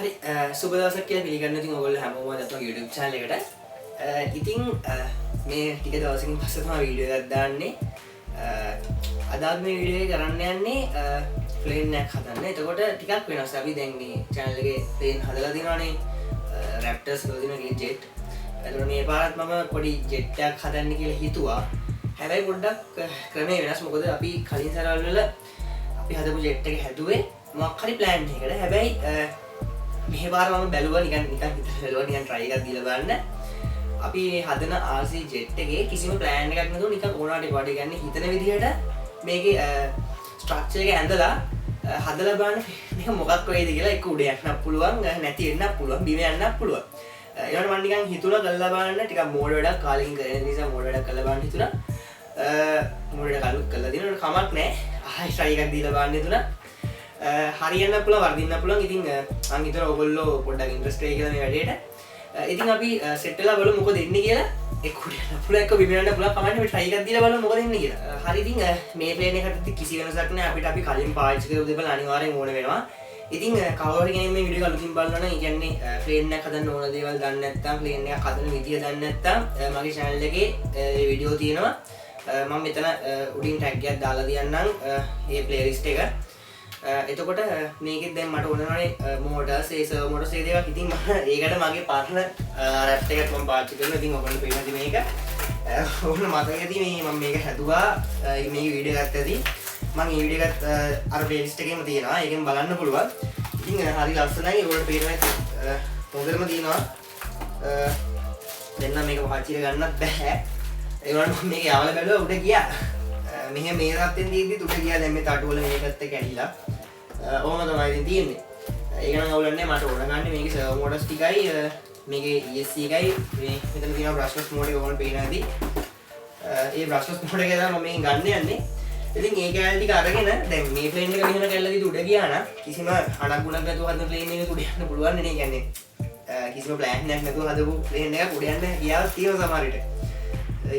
හරි සුබ දවසක් කියලා පිළිගන්න ඉතින් ඔයගොල්ලෝ හැමෝම අද අපේ YouTube channel එකට ඉතින් මේ ටික දවසකින් පස්සේ තමයි වීඩියෝ එකක් දාන්නේ අද මේ වීඩියෝ එක කරන්න යන්නේ ප්ලේන් එකක් හදන්න. එතකොට ටිකක් වෙනස්. අපි දැන් මේ channel එකේ ප්ලේන් හදලා දිනවනේ Raptors වලින් ජෙට්. එතකොට මේ පාරත් මම පොඩි ජෙට් එකක් හදන්න කියලා හිතුවා. හැබැයි පොඩ්ඩක් ක්‍රමේ වෙනස්. මොකද අපි කලින් සරවල් වල අපි හදපු ජෙට් එක හැදුවේ මොකක් හරි ප්ලෑන් එකකට. හැබැයි මේ පාර මම බැලුවා නිකන් හිතලා බැලුවා නිකන් try එකක් දීලා බලන්න. අපි හදන RC ජෙට් එකේ කිසිම ප්ලෑන් එකක් නැතුව නිකන් ඕනාට පාට ගන්න හිතන විදිහට මේකේ ස්ට්‍රක්චර් එක ඇඳලා හදලා බලන්න මේක මොකක් වෙයිද කියලා එක උඩ යන්නත් පුළුවන් නැති වෙන්නත් පුළුවන් බිම යන්නත් පුළුවන්. ඒකට මම නිකන් හිතුණා කරලා බලන්න ටිකක් මෝඩ් වැඩක් කාලෙකින් කරන නිසා මෝඩ් වැඩක් කරලා බලන්න හිතුණා. මෝඩ් වැඩක් අලුත් කරලා දිනන කමක් නැහැ. ආයෙ try එකක් දීලා බලන්න හිතුණා. හරියන්න පුළුවන් වර්ධින්න පුළුවන්. ඉතින් මං හිතුවා ඔයගොල්ලෝ පොඩ්ඩක් ඉන්ට්‍රස්ට් වෙයි කියලා මේ වැඩේට. ඉතින් අපි සෙට් වෙලා බලමු මොකද එන්නේ කියලා. එක්ක උඩ යන්න පුළුවන් එක්ක බිම යන්න පුළුවන්. කමන්නේ අපි try එකක් දීලා බලමු මොකද එන්නේ කියලා. හරි ඉතින් මේ ප්ලේන් එකට කිසි වෙනසක් නැහැ. අපිට කලින් පාවිච්චි කරපු දේවල් අනිවාර්යෙන් ඕන වෙනවා. ඉතින් කවුරු හරි කෙනෙක් මේ වීඩියෝ එක අලුතින් බලනවා නම් ඒ කියන්නේ ප්ලේන් එකක් හදන්න ඕන දේවල් දන්නේ නැත්නම් ප්ලේන් එකක් හදන විදිය දන්නේ නැත්නම් මගේ channel එකේ වීඩියෝ තියෙනවා. මම මෙතන උඩින් ටැග් එකක් දාලා තියන්නම් මේ ප්ලේලිස්ට් එක. එතකොට මේකෙත් දැන් මට ඕනනේ මෝටර්ස් ඒ සර්වෝ මෝටර්ස් ඒ දේවල්. ඉතින් මම ඒකට මගේ පාර්ට්නර් රැප් එකක් මම පාවිච්චි කරනවා. ඉතින් ඔයගොල්ලෝ පේනවාද මේක? ඕන මතකදී මේ මම මේක හැදුවා. මේක වීඩියෝ එකක් ඇති. මම මේ වීඩියෝ එකත් අර ප්ලේලිස්ට් එකේම තියෙනවා. ඒකෙන් බලන්න පුළුවන්. ඉතින් හරි ලස්සනයි. ඔයගොල්ලෝ පේනවා හොඳටම තියෙනවා. දෙන්න මේක පාවිච්චි කරගන්නත් බෑ. ඒ වුණාට මම මේක යවලා බැලුවා උඩ ගියා. මෙහෙ මේ රත්තෙන් දීද්දි උඩ ගියා. දැන් මේ තටුවල මේකත් එක්ක ඇහිලා. ඕම තමයි ඉතින් තියෙන්නේ. ඒක නම් අවුලන්නේ මට ඕන ගන්න මේකේ සර්වෝ මෝඩර්ස් ටිකයි මේකේ ESC එකයි මේ මෙතන තියෙනවා බ්‍රෂ්ලස් මෝඩ් එක ඕන පේන ඇති. ඒ බ්‍රෂ්ලස් මෝඩ් එක තමයි මම මේක ගන්න යන්නේ. ඉතින් ඒ කැලේ ටික අරගෙන දැන් මේ ප්ලේන් එක මෙහෙම කැල්ලදී උඩ ගියා නම් කිසිම අණක් ගුණක් නැතුව හදන ප්ලේන් එකක උඩ යන්න පුළුවන් නේ. කියන්නේ කිසිම ප්ලෑන් එකක් නැතුව හදපු ප්ලේන් එකක් උඩ යන්න ගියාවත් තියෙනවා සමහර විට.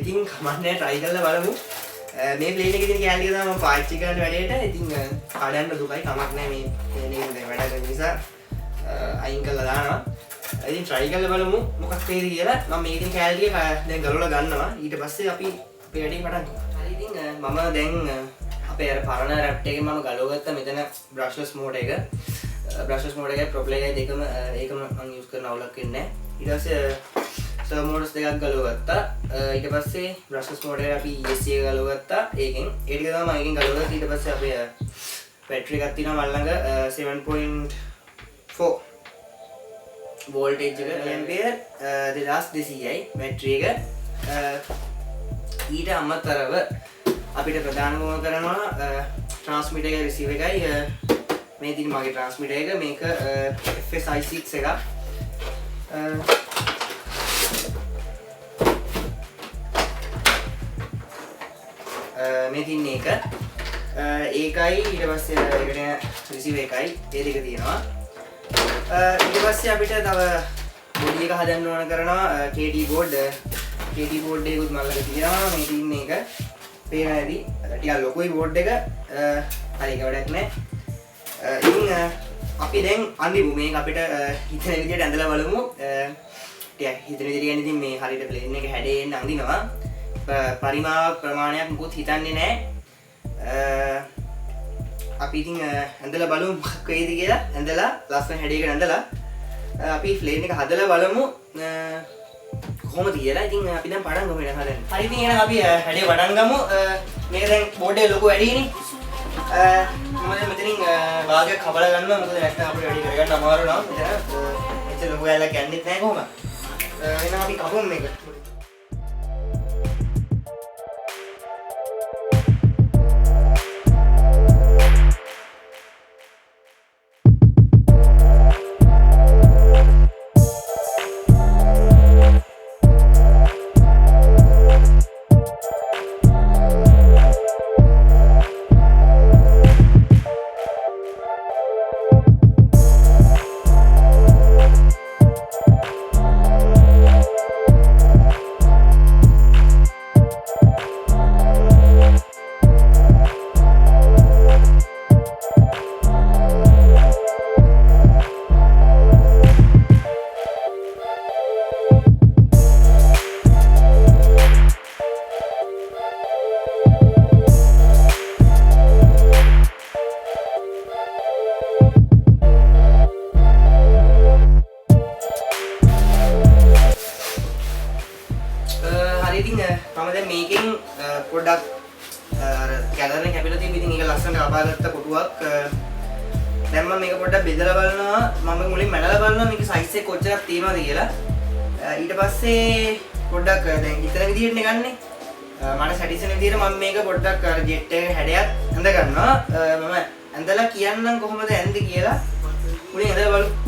ඉතින් කමන්නේ try කරලා බලමු. මේ ප්ලේන් එකේ තියෙන කැලේ ටික තමයි මම පාවිච්චි කරන වැඩේට. ඉතින් කඩන්න දුකයි කමක් නැහැ මේ ප්ලේන් එකෙන් දැන් වැඩ කරන නිසා අයින් කරලා දානවා. ඉතින් try කරලා බලමු මොකක් වෙයිද කියලා. මම මේකෙන් කැලේ ටික දැන් ගලවලා ගන්නවා. ඊට පස්සේ අපි අපේ වැඩේ පටන් ගමු. හරි ඉතින් මම දැන් අපේ අර පරණ රැප් එකෙන් මම ගලවගත්තා මෙතන බ්‍රෂ්ලස් මෝඩ් එක. බ්‍රෂ්ලස් මෝඩ් එකයි ප්‍රොප්ලේ එකයි දෙකම ඒකම මම යූස් කරන අවුලක් වෙන්නේ නැහැ. ඊට පස්සේ සර්වෝ මෝඩර්ස් දෙකක් ගලවගත්තා. ඊට පස්සේ බ්‍රෂ්ලස් මෝඩ් එකට අපි ESC එක ගලවගත්තා. ඒකෙන් ඒ ටික තමයි මම එකෙන් ගලවගත්තා. ඊට පස්සේ අපේ බැටරි එකක් තියෙනවා මල් ළඟ 7.4 වෝල්ටේජ් එක ඇම්පියර් 2200යි බැටරි එක. ඊට අමතරව අපිට ප්‍රධානම කරනවා ට්‍රාන්ස්මිටර් එක රිසීවර් එකයි මේ තියෙන මගේ ට්‍රාන්ස්මිටර් එක මේක FSI6 එකක්. මේ තින්නේ එක ඒකයි ඊට පස්සේ ඒකට රිසීවර් එකයි ඒ දෙක තියෙනවා. ඊට පස්සේ අපිට තව බොඩි එක හදන්න ඕන කරනවා KT බෝඩ් එකකුත් මල්ලක තියෙනවා. මේ තින්නේ එක පේන ඇති ටිකක් ලොකුයි බෝඩ් එක. හරි ඒක වැඩක් නැහැ. ඉතින් අපි දැන් අඳිමු මේක අපිට හිතන විදිහට ඇඳලා බලමු. ටිකක් හිතන විදිහට කියන්නේ ඉතින් මේ හරියට ප්ලේන් එක හැඩයෙන් අඳිනවා. පරිමාවක් ප්‍රමාණයක් මුකුත් හිතන්නේ නැහැ. අපි ඉතින් ඇඳලා බලමු මොකක් වෙයිද කියලා. ඇඳලා ලස්සන හැඩයකට ඇඳලා අපි ප්ලේන් එක හදලා බලමු කොහොමද කියලා. ඉතින් අපි දැන් පටන් ගමු වෙන හදන්න. හරි ඉතින් එහෙනම් අපි හැඩය පටන් ගමු. මේක දැන් බෝඩ් එක ලොකු වැඩිනේ. මම දැන් මෙතනින් භාගයක් කපලා ගන්නවා. මොකද නැත්නම් අපිට වැඩි කරගන්න අමාරු නම් මෙතන මෙච්චර ලොකු ඇලක් යන්නෙත් නැහැ කොහොමද. එහෙනම් අපි කපමු මේක. හරි ඉතින් මම දැන් මේකෙන් පොඩ්ඩක් අර කැලරේ කැපිලා තියෙන ඉතින් ඒක ලස්සනට ලබාගත්ත කොටුවක් දැන් මම මේක පොඩ්ඩක් බෙදලා බලනවා මම මුලින් මැනලා බලනවා මේක සයිස් එක කොච්චරක් තියෙනවද කියලා ඊට පස්සේ පොඩ්ඩක් දැන් හිතන විදිහටනේ ගන්නෙ මට සැටිසන විදිහට මම මේක පොඩ්ඩක් අර ජෙට් එකේ හැඩයක් ඇඳ ගන්නවා මම ඇඳලා කියන්නම් කොහොමද ඇඳේ කියලා මුලින් ඇඳලා බලමු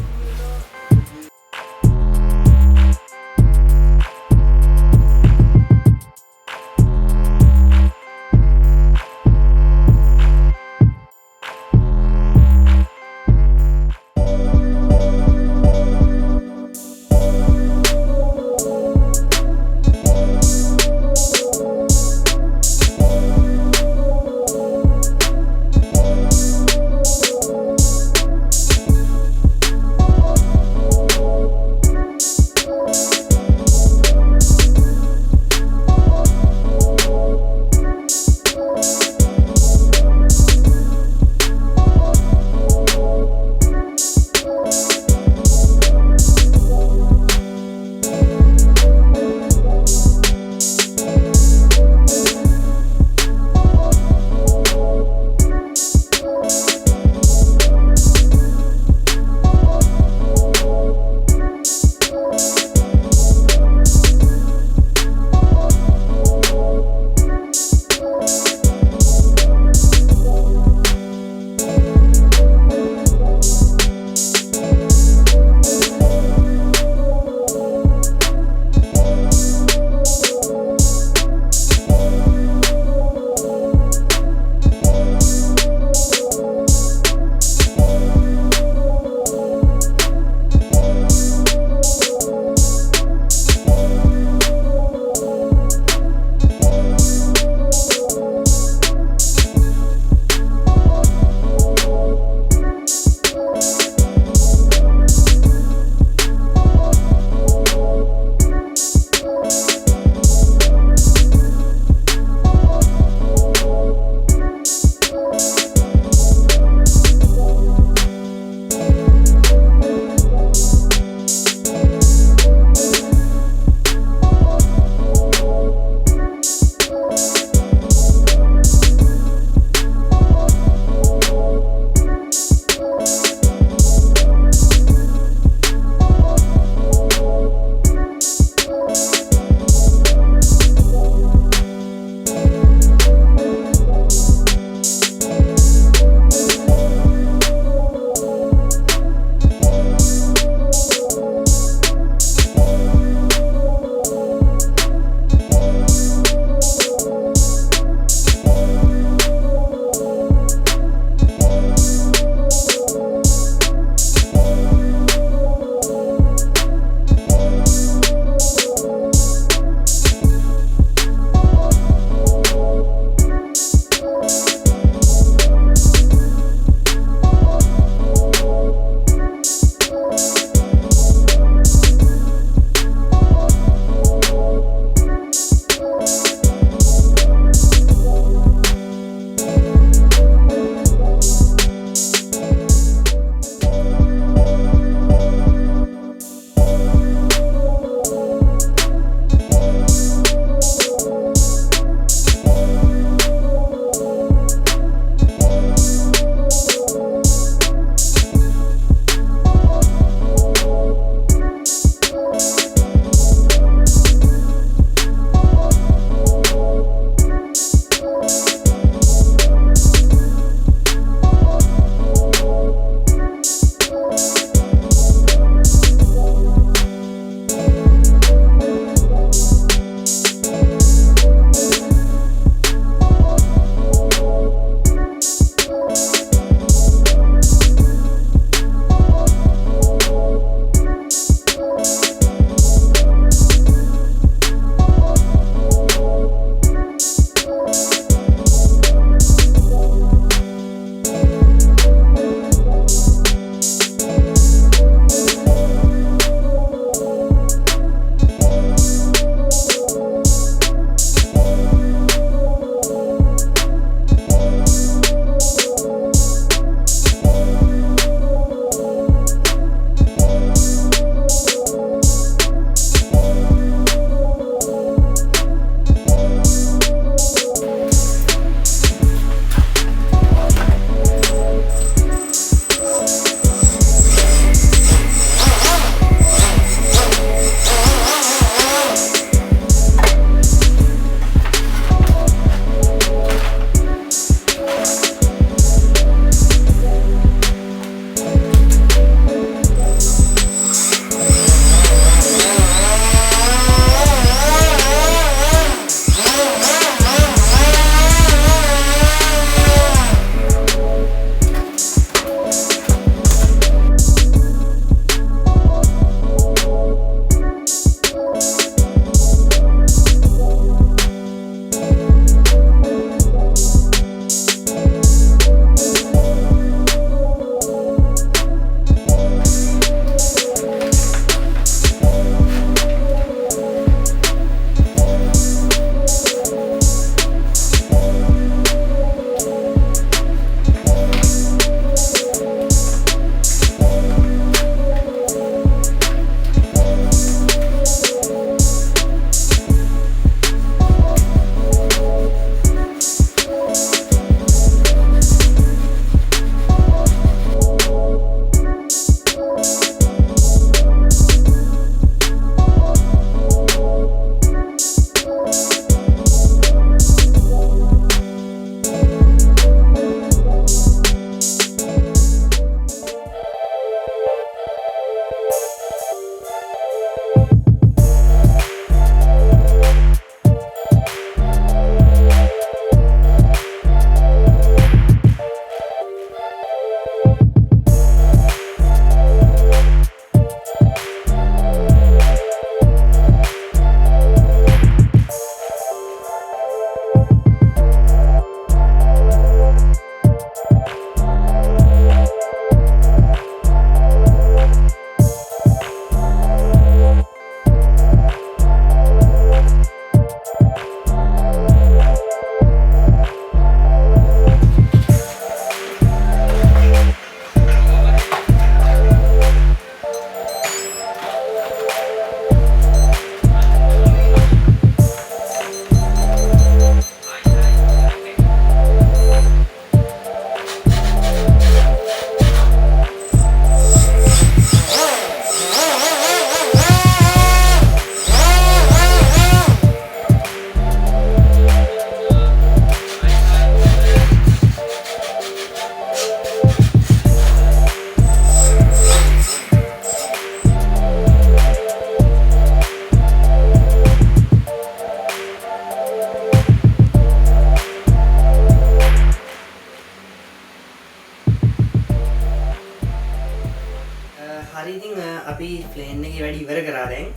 අපි ප්ලේන් එකේ වැඩ ඉවර කරා දැන්.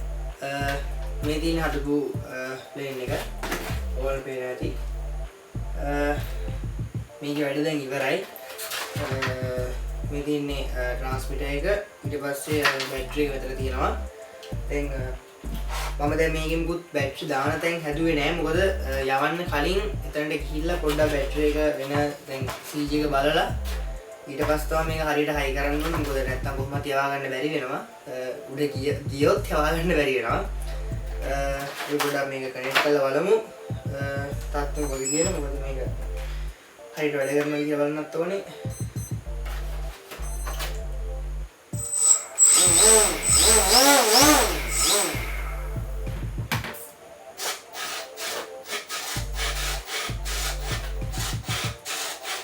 මේ තියෙන හදපු ප්ලේන් එක ඕල් පේනවා ඇති. මේකේ වැඩ දැන් ඉවරයි. මේ තියෙන්නේ ට්‍රාන්ස්මිටර් එක. ඊට පස්සේ බැටරි එක විතර තියෙනවා. දැන් මම දැන් මේකෙන් පුත් බැටරි දාන තැන් හැදුවේ නෑ. මොකද යවන්න කලින් එතනට ගිහිල්ලා පොඩ්ඩක් බැටරි එක වෙන දැන් CG එක බලලා ඊට පස්සේ තමයි මේක හරියට හයි කරන්න ඕනේ. මොකද නැත්තම් කොහොමද යවා ගන්න බැරි වෙනවා. උඩ ගියොත් යවා ගන්න බැරි වෙනවා. ඒ පොඩ්ඩක් මේක කනෙක්ට් කරලා බලමු. තාත්තම කොහොමද කියලා. මොකද මේක හරියට වැඩ කරනවා කියලා බලන්නත් ඕනේ.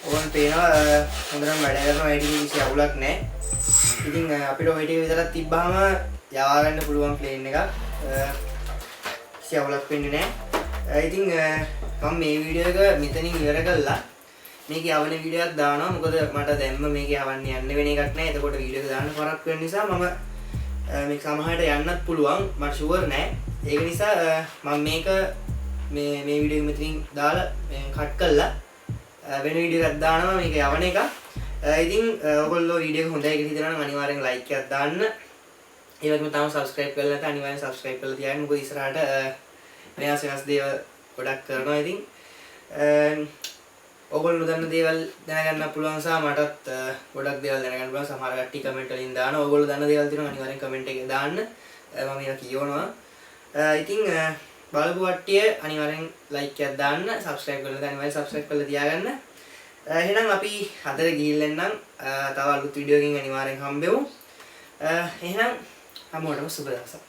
ඕන් පේනවා හොඳටම වැඩ කරනවා. ඒ ටිකේ කිසි අවුලක් නැහැ. ඉතින් අපිට ওই ටික විතරක් තිබ්බාම යවා ගන්න පුළුවන් ප්ලේන් එකක්. කිසි අවුලක් වෙන්නේ නැහැ. ඉතින් මම මේ වීඩියෝ එක මෙතනින් ඉවර කළා. මේක යවන වීඩියෝ එකක් දානවා. මොකද මට දැම්ම මේක යවන්න යන්න වෙන එකක් නැහැ. එතකොට වීඩියෝ එක දාන්න පරක් වෙන නිසා මම මේක සමහරට යන්නත් පුළුවන්. මට ෂුවර් නැහැ. ඒක නිසා මම මේක මේ වීඩියෝ එක මෙතනින් දාලා කට් කළා. වෙන වීඩියෝ එකක් දානවා මේක යවන එක. ඉතින් ඔයගොල්ලෝ වීඩියෝ එක හොඳයි කියලා හිතනවා නම් අනිවාර්යෙන් ලයික් එකක් දාන්න. ඒ වගේම තාම සබ්ස්ක්‍රයිබ් කරලා නැත්නම් අනිවාර්යෙන් සබ්ස්ක්‍රයිබ් කරලා තියාගන්න. මොකද ඉස්සරහට වෙනස් දේවල් ගොඩක් කරනවා. ඉතින් ඔයගොල්ලෝ දන්න දේවල් දැනගන්න පුළුවන් සහ මටත් ගොඩක් දේවල් දැනගන්න පුළුවන්. සමහර කට්ටිය කමෙන්ට් වලින් දානවා. ඔයගොල්ලෝ දන්න දේවල් තියෙනවා අනිවාර්යෙන් කමෙන්ට් එකේ දාන්න. මම ඒක කියවනවා. ඉතින් බලපු කට්ටිය අනිවාර්යෙන් ලයික් එකක් දාන්න. සබ්ස්ක්‍රයිබ් කරලා අනිවාර්යෙන් සබ්ස්ක්‍රයිබ් කරලා තියාගන්න. එහෙනම් අපි හතර ගිහිල්ලා එන්නම්. තව අලුත් වීඩියෝ එකකින් අනිවාර්යෙන් හම්බෙමු. එහෙනම් හැමෝටම සුබ දවසක්.